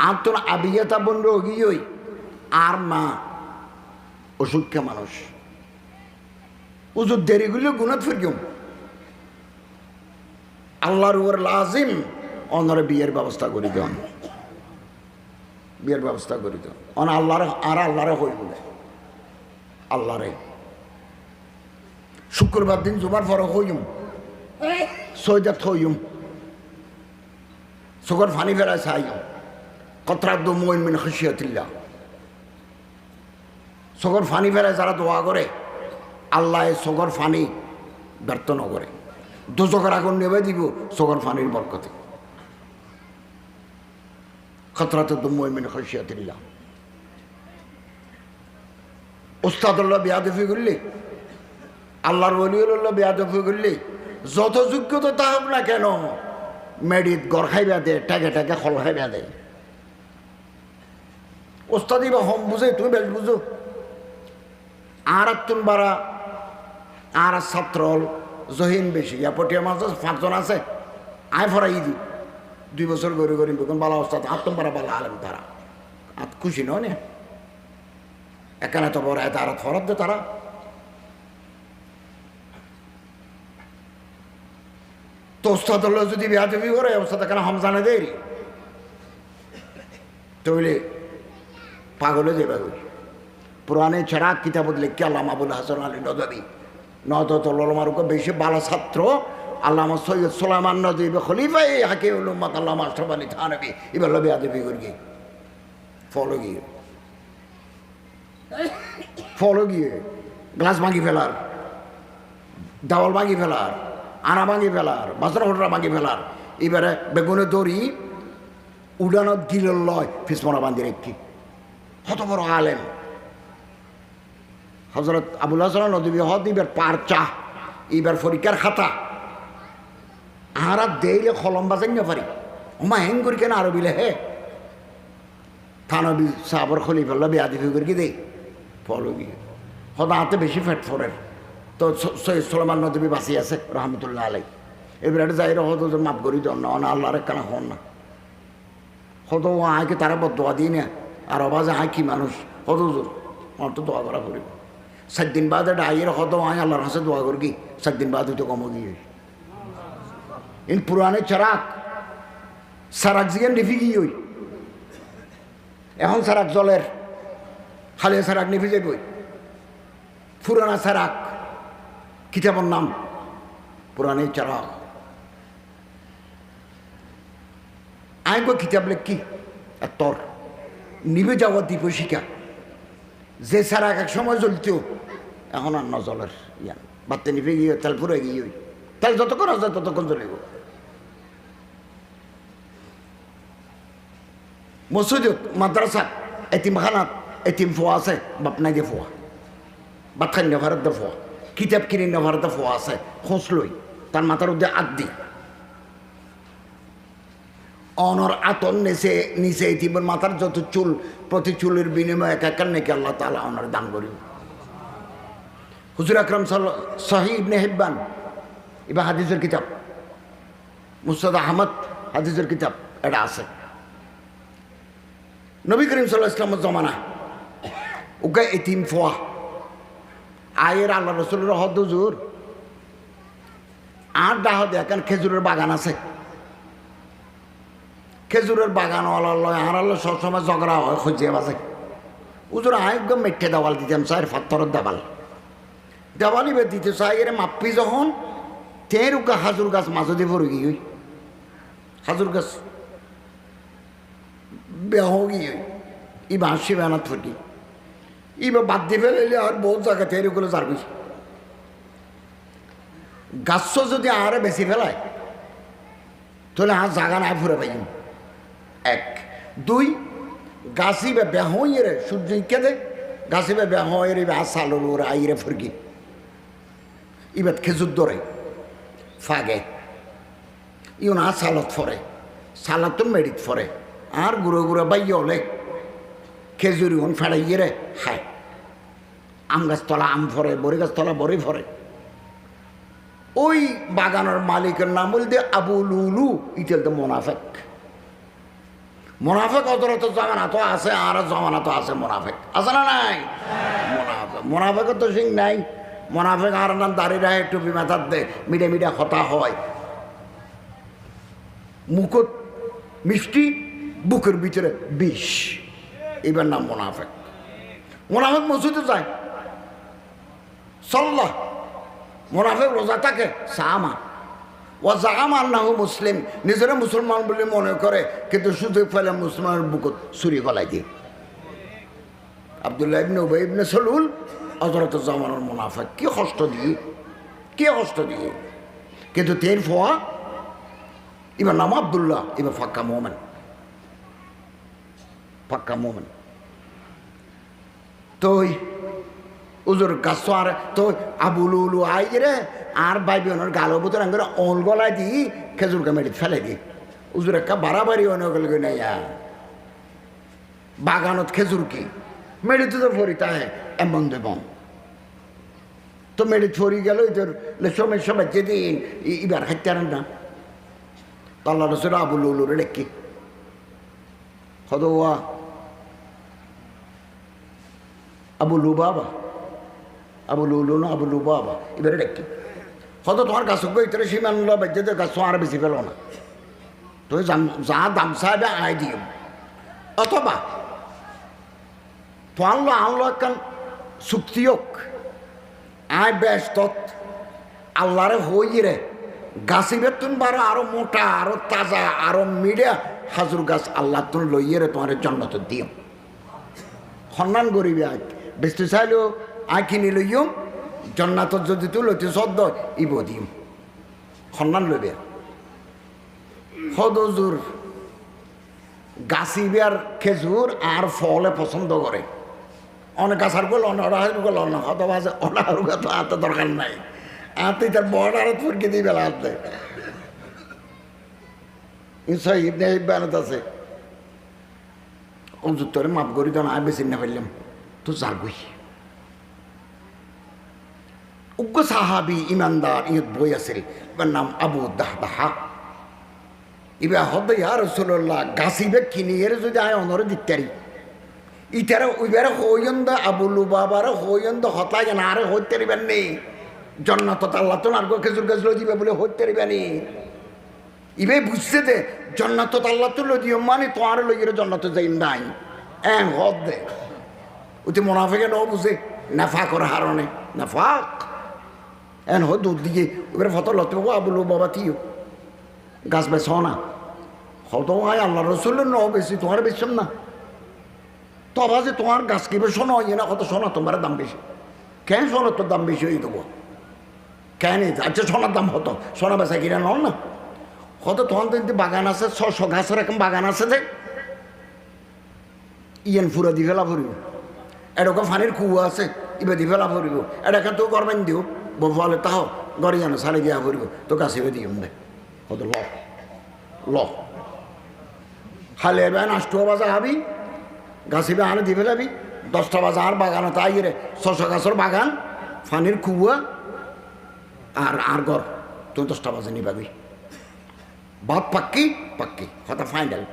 আতন আবিয়াতা বন রোগী ওই আর মা অসুখ্য মানুষ উজুর দেরি করলে গুণাত ফিরগম। আল্লাহর উপর লাজিম অনরে বিয়ের ব্যবস্থা করে দেন, বিয়ের ব্যবস্থা করে দেন অন আল্লাহর আর আল্লাহরে হইব আল্লাহরে। শুক্রবার দিন জুমার পরে হইম সৈদাত হইম চোখের ফানি ফেরায় চাইম কতরাদ্দু মুমিন মিন খাশিয়াতিল্লাহ। চোখের ফানি ফেরায় যারা দোয়া করে আল্লাহ চোখের ফানি ব্যর্থ ন করে, দোজখের আগুন নেবে দিব চোখের ফানির বরকতে। কতরাদ্দু মুমিন মিন খাশিয়াতিল্লাহ। উস্তাদুল্লাহ বেয়াদফি করলে আল্লাহর ওলিউল্লাহ বেয়াদফি করলে যত যোগ্যতা তা হোক না কেন মেডিত গড় খাইবা দে, টাকে টাকে খল খাইবা দে। ওস্তাদি বা হম বুঝে তুমি বেশ বুঝো। আর তুন বারা আর ছাত্র জহিন বেশি পটিয়া মাছ 5 জন আছে আয় ফরাই দি 2 বছর গড়ি গড়ি বেগুন বালা ওস্তাদ আত্ম বারা বালা আলেম তারা আত খুশি নয় এখানে তো বড় এত আর ফরত দে তারা। তো ওস্তাদুল্লাহ যদি বেয়াদবি করে ওস্তাদ কেন হাম জানে দেরি তৈলে পাগলে দেবে। পুরানে ছাড়া কিতাবত লিখে আল্লামা আবুল হাসান আলী নদভী নদতলমারুকে বেশি ভালো ছাত্র আল্লামা সৈয়দ সুলাইমান নদভী খলিফা এই হাকিমুল উম্মত আল্লামা আশরাফ আলী থানভী এবার বেয়াদবি করি ফলো গিয়ে গ্লাস ভাঙি ফেলার, দেওয়াল ভাঙি ফেলার, আনা ভাঙি ফেলার, বাসরা হোটরা ভাঙি ফেলার। এবারে বেগুনে দড়ি উড়ানত গিল লয় ফিসমরা বান্ধি রেখি কত বড় আলেম হজরত আবুল হাসান নদী হদ এবার পার চাহ এবার পরীক্ষার খাতা আর দেইলে কলম বাজাই না পারি ওমা হেং করি কেন আরো বিলে হে থানবী সাবর খলি ফেললো বেয়াদিফি করি দেই ফলো গিয়ে হদা হাতে বেশি ফেট ফোরের। তো সৈয়দ সুলাইমান নদী বাঁচি আছে রহমতুল্লাহ আলাই এবার যাই হদ মাফ করি দেন না আল্লাহর কানা হন না হদ আয়কে তারা বদোয়া দিই না আর অবাজে আয় কি মানুষ হদ আমার তো দোয়া করা করিব 7 দিন বাদে ডাইয়ের হদ আয় আল্লাহর হাসে দোয়া করি কি 7 দিন বাদ হইতে কম গিয়ে ইন পুরানে চারাক সারাক জিগান নিফি গিয়ে ওই এখন সারাক জলের খালি সারাক নিফি যাই বই পুরানা সারাক কিতাবের নাম পুরানে চারাক আয় গো কিতাব লেখি আর তোর নিভে যাওয়া দীপশিকা যে সারাক এক সময় জ্বলতেও এখন আর ন জলের ইয়ান বাড়তে নিভে গিয়ে তেল পুরে গিয়ে ওই তেল যতক্ষণ আছে ততক্ষণ জ্বলিব। মসজিদত মাদ্রাসা এতিমখানাত এতিম ফোয়া আছে বাপ নাই দিয়ে ফোয়া বাপ খাই নেভারের দে ফোয়া কিতাব কিনে নেভারের দে ফোয়া আছে খোঁজ লই তার মাথার উদ্দে আত দি অনর আতন নিচে নিচে এতিমের মাথার যত চুল প্রতি চুলের বিনিময়ে এক এক নাকি আল্লাহ তাআলা অনর দান করিব। হুজুর আকরাম সহিহ ইবনে হিব্বান এবার হাদিসের কিতাব মুসনাদ আহমদ হাদিসের কিতাব এটা আছে। নবী করিম সাল্লাল্লাহু আলাইহি ওয়াসাল্লামের জমানা ওকে এতিম ফোয়া আয়ের আল্লাহ রসুলের হদ হুজুর আর ডাহ দেখেন খেজুরের বাগান আছে, খেজুরের বাগান আল্লাহ আর আল্লাহ সবসময় ঝগড়া হয় খুঁজিয়ে বাজে। হুজুর একদম মেট্টে দেওয়াল দিতাম চাই পাথরের দেওয়াল এবার দিতে চাই এর মাপ্পি যখন তেরুকা হাজুর গাছ মাঝে দিয়ে পড়ে গিয়ে হাজুর গাছ বেহ গিয়ে ইবা হাসি বেনাত ফুটি ইবা বাদ দিয়ে ফেলে আর বহুত জায়গা তেরুগুলো যাবি গাছ যদি আরে বেশি ফেলায় তাহলে আর জাগা নাই ফুরে পাই এক। দুই গাছি বা বেহইরে সূর্য কেঁদে গাছি বা বেহইরে আর সালোর ওরা আইরে ফুরকি ইবাদ খেজুর ধরে ফাগে ইউন আর সালত ফরে সালাত মেডিত ফরে আর গুঁড়ো গুঁড়ো বাইয়ে হলে খেজুর ইউন ফেড়াইয়ে রে খায়। আম গাছতলা আম ফরে, বড়ি গাছতলা বড়ি ফরে। ওই বাগানের মালিকের নাম বলতে আবু লুলু, ইটেল তো মোনাফেক। মোনাফেক অতরত জমানা তো আছে আর জমানা তো আছে মোনাফেক আছে না নাই? মোনাফেকের তো সিং নাই। মোনাফেক আর নাম দাঁড়িয়ে রায় টুপি মাথার দে মিডে মিডে হতা হয়, মুকুট মিষ্টি বুকের ভিতরে বিষ, এবার নাম মোনাফেক। মোনাফেক মসজিদে যায় সল্লাহ, মোনাফেক রোজা থাকে সামা ও জাগামান না মুসলিম, নিজেরা মুসলমান বলে মনে করে কিন্তু সুযোগ ফেলে মুসলমানের বুকত ছুরি গলায় দিয়ে। আব্দুল্লাহ ইবনে উবাই ইবনে সালুল হযরত জামানের মুনাফিক, কি কষ্ট দিয়ে, কি কষ্ট দিয়ে। কিন্তু তের ফোয়া এবার নাম আব্দুল্লাহ, এবার ফাক্কা মোমেন, ফাক্কা মোমেন। তো উজুর গাছ আর তো আবুলুলু আই রে আর বাইবিয়নের গালো বোতল আঙ্গুর অল গলায় দিই খেজুরকে মেরে ফেলে দিই। উজুর একটা বাড়াবাড়ি অনেক নাই বাগানত খেজুর কি মেরে তো ফরি তাই এমন দেবন তো মেরে ফরি গেল সময় সবাই যেদিন এবার খাইতে না তো আল্লাহ রসুল আবুলুলুর রেখি হদা আবুলু বাবা আবুলুলু না আবুলু বাবা এবারে ডেকে হয়তো তোমার গাছ ইতরে সীমান বেঁচে তো গাছ আর বেশি পেল না তো যা দাম সাহেবে আয় দিও। অথবা তো আনলো আনলো একখান চুক্তি হোক আয় বেশ তৎ আল্লাহরে হই রে গাছি বেতুন বারো আরো মোটা আরো তাজা আরো মিডিয়া হাজুর গাছ আল্লাহ তুন লইয়ে রে তোমার জন্নত দিও। সন্ধান করিবি আয় বেচতে চাইলেও আয় কিনি লইও জন্নাতত যদি তুই লইতে সদ্য ইব দিম সন্ধান লইবে। হদজুর গাছিবার খেজুর আর ফলে পছন্দ করে অনেক গাছার বল অনার বল অন্য হত বাজে অনার তো আতে দরকার নাই আতে তার বড় আর ফুরকি দিই বেলা হাতে ইবনে হিব্বানত আছে অজুর তোরে মাপ করি তো আর বেশি না ফেললাম তো যাগই উগ্র সাহাবি ইমানদার ইয়ত বই আছিল এবার নাম আবু দাহদাহা। এবার হদ ইয়া রাসূলুল্লাহ গাছিবে কিনিয়ে যদি আয় অনরে দিতারি ইতারা ওইবারে হইন্দ আবুলু বাবার হইন্দ হতা যেন আরে হইতে পারিবেন নেই জন্নত আল্লাহ তো আর খেজুর গাছ লই দিবে বলে হইতে পারিবেন ইবে বুঝছে দে জন্নত আল্লাহ তো লই দিও মানে তোমার লইয়ে জন্নত যাই নাই হদ দে ওতে মুনাফিকে ন বুঝে নাফাক করার হারণে নাফাক হো দুধ দিয়ে এবারে ফটো লতে আবুলু বাবা তিও গাছ বেছ না হতো আয় আল্লাহ রসুলের ন বেশি তোমার বেশম না তবা যে তোমার গাছ কি শোনো হয় না কত শোনা তোমার দাম বেশি কেন সোনার তোর দাম বেশি হয়ে দেবো কেন আচ্ছা সোনার দাম হতো সোনা বেচা কিনা নন না হয়তো তোমার তো বাগান আছে 600 গাছের এরকম বাগান আছে যে ইয়েন ফুরা দি ফেলা ফুরিব এরকম ফানির কুয়া আছে ইবে দি ফেলা ফুরিব এটা তো করবেন দিও বলে তাহ গড়ি জানো সারে গিয়া ফুরিব তো গাছে দিও দে হয়তো ল খালে বেন 8টা বাজা হাবি গাছিবে আনে দি ফেলাবি 10টা বাজা আর বাগান তাই রে 600 গাছের বাগান ফানির কুয়া আর ঘর তুই 10টা বাজে নিবাবি বাদ পাক্কি পাক্কি কথা ফাইনাল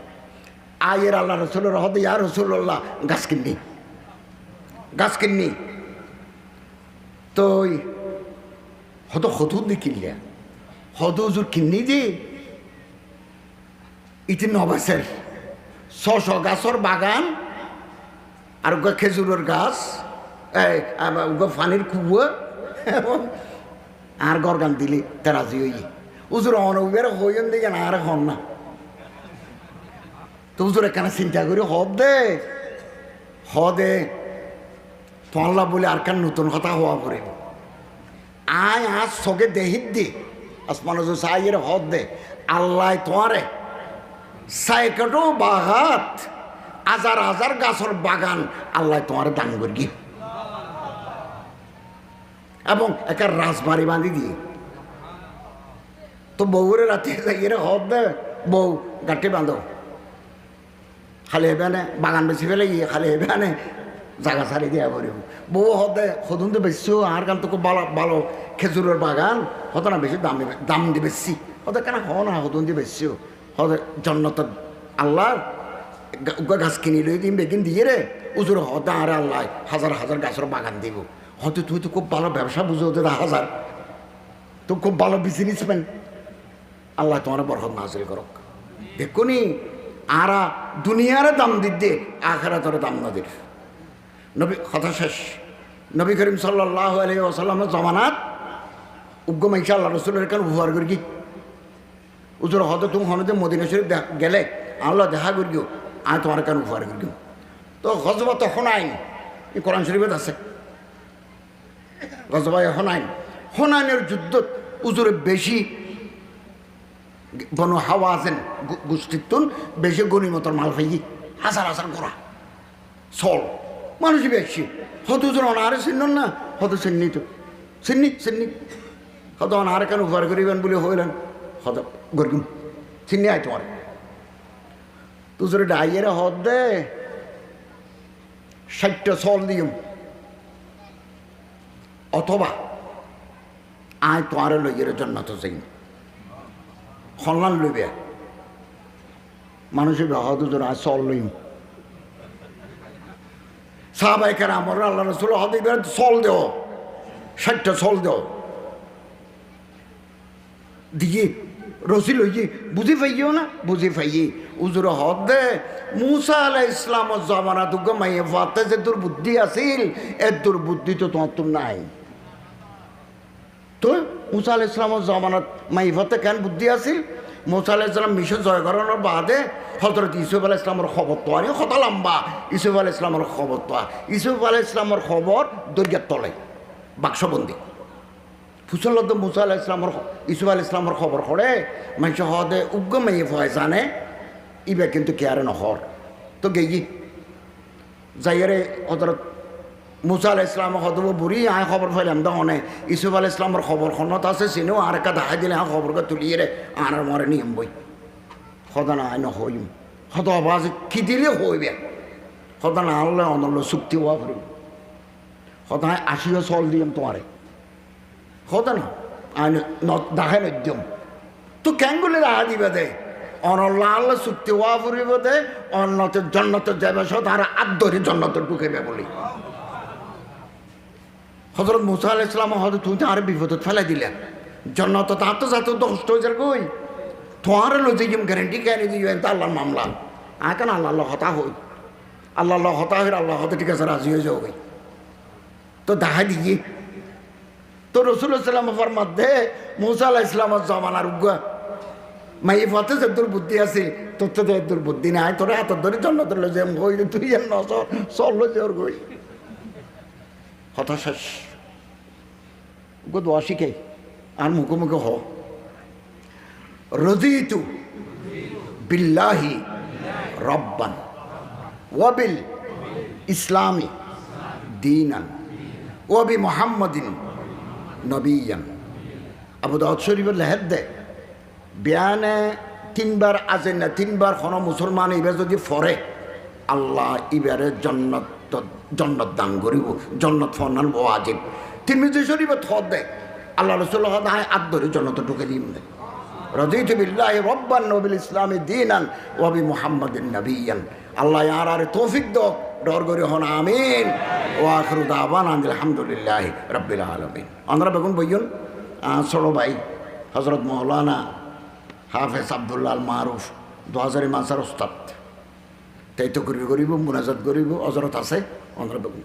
আয়ের আল্লাহ রসুলের হতে ইয়া রাসূলুল্লাহ গাছ কিননি তো হয়তো হতুন দি কিনলে হত হুজুর কিন্নি দি ইতি নবাসের 600 গাছর বাগান আর খেজুরের গাছ পানির কুয়া এবং আর গরগান দিলি তেরাজি হই উজুর অনবের হইন দিকে না আর হন না তো উজুর এখানে চিন্তা করি দে তোয়াল্লা বলে আর কান নতুন কথা হওয়া পড়ে আয় আজ চকে দেহিত দি আসমান চাইয়ের দে আল্লাহ তোয়ারে সাইকেটো বাগাত হাজার হাজার গাছের বাগান আল্লাহ তোমার দান করি এবং একটা রাজবাড়ি বাঁধি দিয়ে তো বউরে রাতে যাইয়ে হদ দে বউ গাঠি বাঁধো খালি হেবে আনে বাগান বেশি ফেলে গিয়ে খালি হেবে আনে জায়গা ছাড়ি দিয়া করিব বউ হদে সদুন তো বেশিও আর কান তো খুব ভালো ভালো খেজুরের বাগান হতো না বেশি দাম দিয়ে বেশি হতে কেন হ না সদুন দিয়ে বেশিও হতে জন্নত আল্লাহর গাছ কিনি লই দিম বেগিন দিয়ে রে উজুর হতে আরে আল্লাহ হাজার হাজার গাছের বাগান দিব হয়তো তুই তো খুব ভালো ব্যবসা বুঝো তো হাজার তো খুব ভালো বিজনেসম্যান আল্লাহ তোমার বরকত নাজিল করক দেখুনি আরা দুনিয়ার দাম দিতে আখিরাতের দাম না দির নবী কথা শেষ নবী করিম সাল্লাল্লাহু আলাইহি ওয়াসাল্লামের জমানাত উগ্গম ইনশা আল্লাহ রসুলের কেন ব্যবহার করি কি উজুর হয়তো তুমি হনতে মদিনা শরীফ গেলে আল্লাহ দেখা করিও আমি তোমার কেন ব্যবহার করি তো গজবা হুনাইন এই কোরআন শরীফত আছে গজবা হুনাইনের যুদ্ধ উজুরে বেশি বনু হাওয়া আছেন গোষ্ঠীর বেশি গণিমতর মাল ফাই হাজার হাজার গোড়া চল মানুষ বেশি হয়তো উজুর অনারে চিহ্ন না হয়তো চিহ্নি তো চিহ্নি হয়তো অনারে কেন ব্যবহার করিবেন বলে হইলেন হয়তো গরিগুন চিহ্নি আয় তোমার তুজরে ডাইয়ের হদ দে 60টা চল দিম অথবা আয় তোমার লইয়ের জন্য তো যাই সন্মান লইবে মানুষের হদুজোর আয় চল লইম সাহাবাই কেন আমার আল্লাহ রসুল হদ চল দেও 60টা চল দেও দিয়ে রসি লইয়ে বুঝি পাইও না বুঝি পাইয়ে উজুর হদ দে মুসা আলাইহিস ইসলামর জমানা তো মাইয়ে ফাতে যে তোর বুদ্ধি আছিল এর তোর বুদ্ধি তো তোমার তো নাই তো মুসা আলাইহিস ইসলামর জমানাত মাইয়ে ফাতে কেন বুদ্ধি আছিল মুসা আলাইহিস ইসলাম মিশর জয় করানোর বাদে হজরত ইউসুফ আলাইহিস ইসলামের খবর তো আনি কত লম্বা ইউসুফ আলাইহিস ইসলামের খবর তো ইউসুফ আলাইহিস ইসলামের খবর দরজার তলে বাক্সবন্দি ফুসলত মুসা আলাহ ইসলামর ইসুফ আল ইসলামর খবর করে মানুষ হদে উগ্র মেয়ে ভয় জানে ইবে কিন্তু কেয়ারে নহর তো গেই যাইয়ারে হজরত মুসা আলাহ ইসলাম হদব বুড়ি আয় খবর ফাইলাম দহনে ইসুফ আল ইসলামর খবর খনত আছে চিনেও আর একটা দেখাই দিলে আয় খবরকে তুলিয়ে রে আর মরে নিয়ম বই সদা আয় নহইম হত আবাজ কি দিলে হইবে সদা না আনলে অনল চুক্তি হওয়া ফুরিব সদায় 80 চল দিম তোমারে হতো না আইন দেখে নদ্যম তো কেঙ্গুলি রাহা দিবে দে অনল্লা আল্লাহ চুক্তি হওয়া ফুরিব দে অন্যতের জন্নতের যাবে সব তারা আদরে জন্নতে ঢুকেবে বলি হজরত মুসা আলাইহিস ইসলাম হয়তো তুমি তো আর বিপদত ফেলাই দিলে জন্নত তার তো যাতে তো কষ্ট হয়ে যার কই তোমার লজে গেম গ্যারেন্টি কেন দিবেন তা আল্লাহর মামলা আয় কেন আল্লাহ হতা হই আল্লাহ হতা হই আল্লাহ হতে ঠিক আছে রাজি হয়ে যাও তো দেখা দিয়ে তো রসুল সাল্লাম ফরমাত দে মুসা আলাইহিস ইসলামের জমানার উগ্গা মাই ফতে যে তোর বুদ্ধি আছে তোর তো তোর বুদ্ধি নাই তোর হাতের ধরে জন্নতের লই যে কই তুই যেন নসর চল লই ওর কই হতাশ গো দোয়া শিখে আর মুখোমুখি হ রদিতু বিল্লাহি রব্বান ওয়াবিল ইসলামি দীনান ওয়াবি মুহাম্মাদিন নবীয়ান আবু দাউদ শরীফের লেহের দে বিয়ানে 3 বার আজেন না 3 বার কোনো মুসলমান এবার যদি ফরে আল্লাহ ইবারে জন্নত দান করিব জন্নত ফরনান ওয়াজিব তিরমিজি শরীফে থদ দে আল্লাহ রাসূল হদায় আদরে জন্নত ঢুকে দিম দে রাদিতু বিল্লাহি রাব্বান ওয়া বিল ইসলামি দীনান ওয়া বি মুহাম্মাদিন নবিয়ান আল্লাহ আর তৌফিক দাও ডর করি হন আমিন ও আখরু দাওয়ান আলহামদুলিল্লাহ রাব্বিল আলামিন। আমরা বেগুন বইয়ন ছোট ভাই হজরত মৌলানা হাফেজ আব্দুল্লাহ আল মারুফ 2000 মাসার ওস্তাদ তাই তো করিব মুনাজাত করিব হজরত আছে আমরা বেগুন